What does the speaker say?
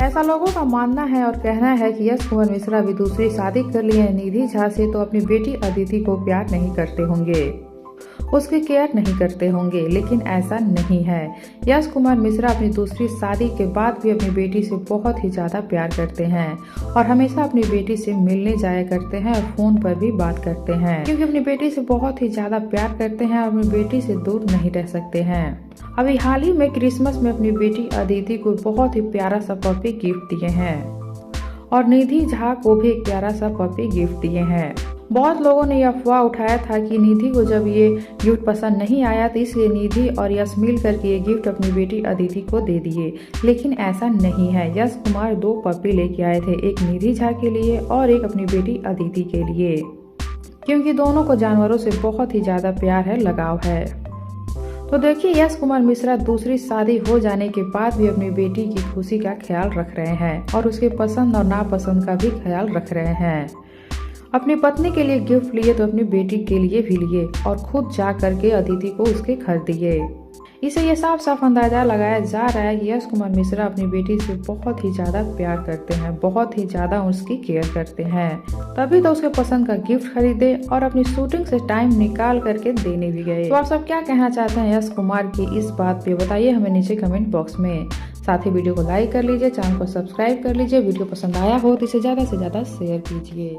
ऐसा लोगों का मानना है और कहना है कि यश कुमार मिश्रा भी दूसरी शादी कर लिए हैं निधि झा से, तो अपनी बेटी अदिति को प्यार नहीं करते होंगे, उसकी केयर नहीं करते होंगे, लेकिन ऐसा नहीं है। यश कुमार मिश्रा अपनी दूसरी शादी के बाद भी अपनी बेटी से बहुत ही ज़्यादा प्यार करते हैं और हमेशा अपनी बेटी से मिलने जाया करते हैं और फ़ोन पर भी बात करते हैं, क्योंकि अपनी बेटी से बहुत ही ज़्यादा प्यार करते हैं और अपनी बेटी से दूर नहीं रह सकते हैं। अभी हाल ही में क्रिसमस में अपनी बेटी अदिति को बहुत ही प्यारा सा पपी गिफ्ट दिए हैं और निधि झा को भी एक प्यारा सा पपी गिफ्ट दिए हैं। बहुत लोगों ने यह अफवाह उठाया था कि निधि को जब ये गिफ्ट पसंद नहीं आया तो इसलिए निधि और यश मिल करके ये गिफ्ट अपनी बेटी अदिति को दे दिए, लेकिन ऐसा नहीं है। यश कुमार 2 पपी लेके आए थे, एक निधि झा के लिए और एक अपनी बेटी अदिति के लिए, क्योंकि दोनों को जानवरों से बहुत ही ज़्यादा प्यार है, लगाव है। तो देखिए, यश कुमार मिश्रा दूसरी शादी हो जाने के बाद भी अपनी बेटी की खुशी का ख्याल रख रहे हैं और उसके पसंद और नापसंद का भी ख्याल रख रहे हैं। अपनी पत्नी के लिए गिफ्ट लिए तो अपनी बेटी के लिए भी लिए और खुद जा करके अदिति को उसके घर दिए। इसे ये साफ साफ अंदाजा लगाया जा रहा है कि यश कुमार मिश्रा अपनी बेटी से बहुत ही ज़्यादा प्यार करते हैं, बहुत ही ज़्यादा उसकी केयर करते हैं, तभी तो उसके पसंद का गिफ्ट खरीदे और अपनी शूटिंग से टाइम निकाल करके देने भी गए। तो आप सब क्या कहना चाहते हैं यश कुमार की इस बात पे, बताइए हमें नीचे कमेंट बॉक्स में। साथ ही वीडियो को लाइक कर लीजिए, चैनल को सब्सक्राइब कर लीजिए, वीडियो पसंद आया हो तो इसे ज़्यादा से ज़्यादा शेयर कीजिए।